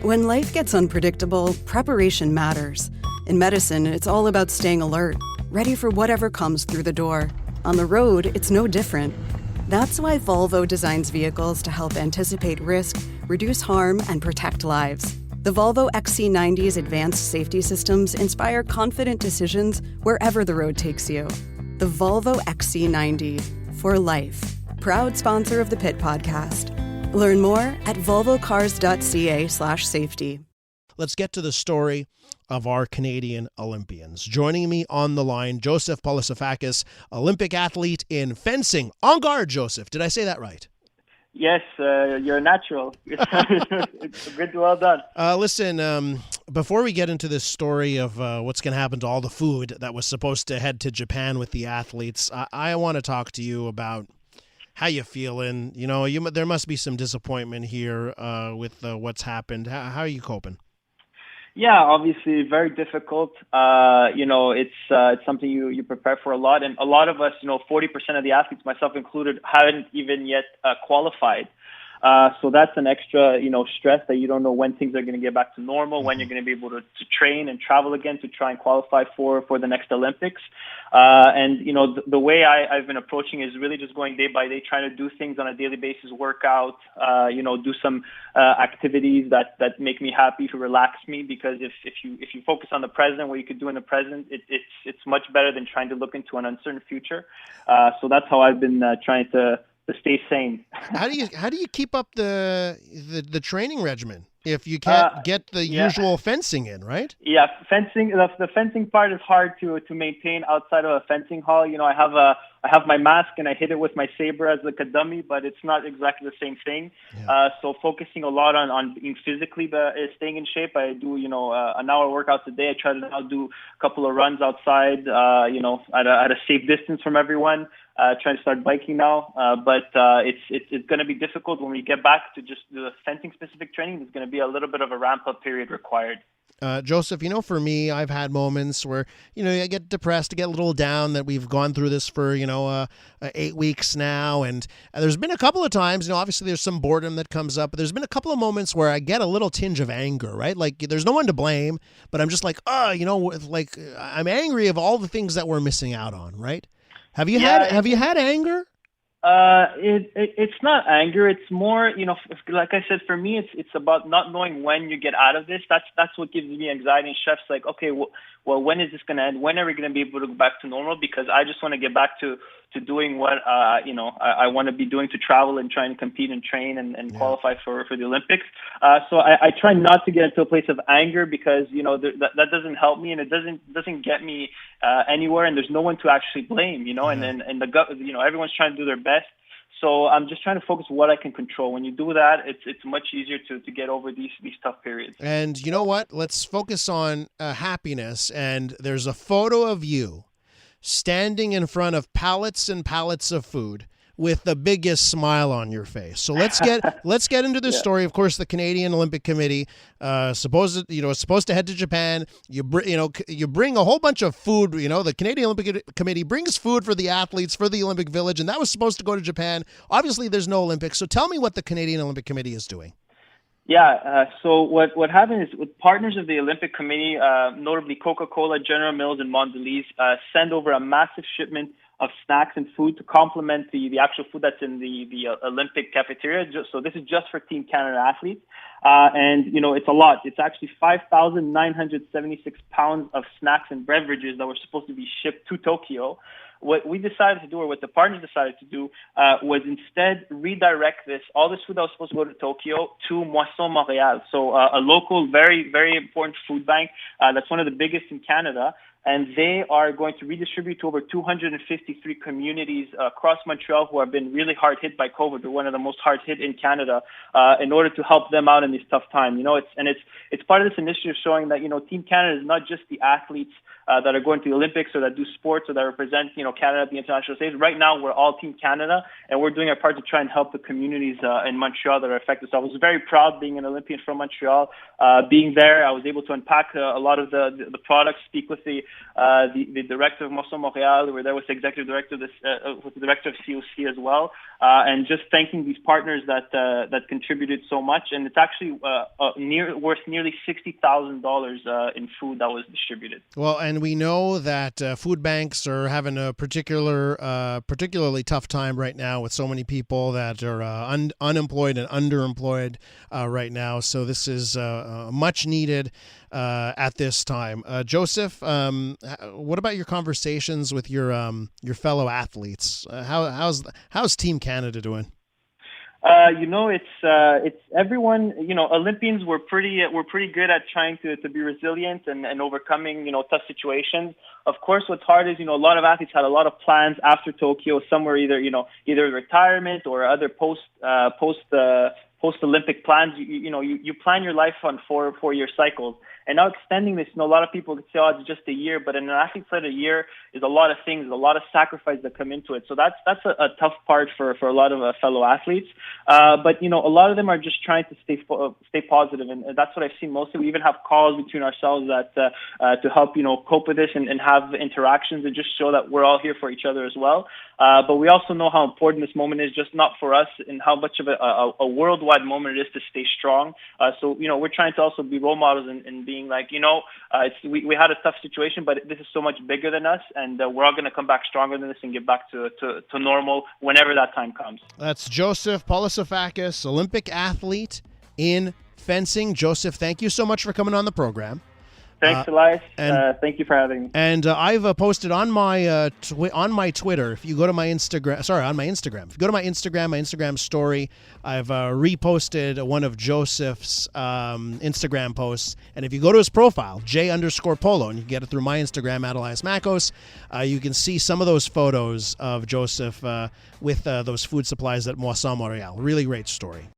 When life gets unpredictable, preparation matters. In medicine, it's all about staying alert, ready for whatever comes through the door. On the road, it's no different. That's why Volvo designs vehicles to help anticipate risk, reduce harm, and protect lives. The Volvo XC90's advanced safety systems inspire confident decisions wherever the road takes you. The Volvo XC90, for life. Proud sponsor of the Pit Podcast. Learn more at volvocars.ca/safety. Let's get to the story of our Canadian Olympians. Joining me on the line, Joseph Polossifakis, Olympic athlete in fencing. En garde, Joseph. Did I say that right? Yes, you're a natural. It's good, well done. Listen, before we get into this story of what's going to happen to all the food that was supposed to head to Japan with the athletes, I want to talk to you about how you feeling. You know, there must be some disappointment here with what's happened. How are you coping? Yeah, obviously very difficult. It's something you prepare for a lot. And a lot of us, 40% of the athletes, myself included, haven't even yet qualified. So that's an extra, stress that you don't know when things are going to get back to normal, when you're going to be able to train and travel again to try and qualify for the next Olympics. The way I've been approaching is really just going day by day, trying to do things on a daily basis, work out, do some activities that make me happy, to relax me. Because if you focus on the present, what you could do in the present, it's much better than trying to look into an uncertain future. So that's how I've been trying to stay sane. How do you keep up the training regimen if you can't get the usual fencing in, right? Yeah, fencing. The fencing part is hard to maintain outside of a fencing hall. I have my mask and I hit it with my saber as like a dummy, but it's not exactly the same thing. Yeah. So focusing a lot on being physically staying in shape. I do an hour workouts a day. I try to now do a couple of runs outside. At a safe distance from everyone. Trying to start biking now, but it's going to be difficult when we get back to just the fencing specific training. There's going to be a little bit of a ramp up period required. Joseph, for me, I've had moments where, I get depressed, I get a little down that we've gone through this for, 8 weeks now. And there's been a couple of times, obviously there's some boredom that comes up, but there's been a couple of moments where I get a little tinge of anger, right? Like there's no one to blame, but I'm just like, I'm angry of all the things that we're missing out on, right? Have you had anger? It's not anger. It's more, like I said, for me, it's about not knowing when you get out of this. That's what gives me anxiety and stress. Like, okay, well, when is this going to end? When are we going to be able to go back to normal? Because I just want to get back to doing what, I want to be doing, to travel and try and compete and train and qualify for the Olympics. So I try not to get into a place of anger, because, that doesn't help me, and it doesn't get me anywhere, and there's no one to actually blame, and everyone's trying to do their best. So I'm just trying to focus on what I can control. When you do that, it's much easier to get over these tough periods. And you know what? Let's focus on happiness. And there's a photo of you standing in front of pallets and pallets of food with the biggest smile on your face. So let's get into this story. Of course, the Canadian Olympic Committee is supposed to head to Japan. You bring a whole bunch of food. The Canadian Olympic Committee brings food for the athletes for the Olympic Village, and that was supposed to go to Japan. Obviously, there's no Olympics. So tell me what the Canadian Olympic Committee is doing. Yeah, so what happened is, with partners of the Olympic Committee, notably Coca-Cola, General Mills, and Mondelez, send over a massive shipment of snacks and food to complement the actual food that's in the Olympic cafeteria. So this is just for Team Canada athletes. It's a lot. It's actually 5,976 pounds of snacks and beverages that were supposed to be shipped to Tokyo. What we decided to do, or what the partners decided to do, was instead redirect all this food that was supposed to go to Tokyo, to Moisson Montreal. So a local, very, very important food bank that's one of the biggest in Canada. And they are going to redistribute to over 253 communities across Montreal who have been really hard hit by COVID. They're one of the most hard hit in Canada, in order to help them out in this tough time. It's part of this initiative showing that, Team Canada is not just the athletes that are going to the Olympics, or that do sports, or that represent, Canada at the international stage. Right now, we're all Team Canada, and we're doing our part to try and help the communities in Montreal that are affected. So I was very proud being an Olympian from Montreal. Being there, I was able to unpack a lot of the products, speak with the the director of Montreal. We were there with the executive director with the director of COC as well, and just thanking these partners that contributed so much. And it's actually worth nearly $60,000 in food that was distributed. Well, and we know that food banks are having a particularly tough time right now with so many people that are unemployed and underemployed right now. So this is much needed at this time. Joseph, what about your conversations with your fellow athletes? How's Team Canada doing? It's everyone. Olympians were pretty good at trying to be resilient and overcoming tough situations. Of course, what's hard is a lot of athletes had a lot of plans after Tokyo. Some were either retirement or other post Olympic plans. You plan your life on 4-year cycles. And now extending this, a lot of people could say, oh, it's just a year. But in an athlete's a year is a lot of things, a lot of sacrifice that come into it. So that's a tough part for a lot of fellow athletes. But a lot of them are just trying to stay positive, and that's what I've seen mostly. We even have calls between ourselves that to help cope with this and have interactions and just show that we're all here for each other as well. But we also know how important this moment is, just not for us, and how much of a worldwide moment it is to stay strong. So we're trying to also be role models and being like, we had a tough situation, but this is so much bigger than us, and we're all going to come back stronger than this and get back to normal whenever that time comes. That's Joseph Polossifakis, Olympic athlete in fencing. Joseph, thank you so much for coming on the program. Thanks, Elias. Thank you for having me. And I've posted on my Twitter. If you go to my Instagram, on my Instagram. If you go to my Instagram story, I've reposted one of Joseph's Instagram posts. And if you go to his profile, J_Polo, and you can get it through my Instagram at Elias Makos, you can see some of those photos of Joseph with those food supplies at Montreal. Really great story.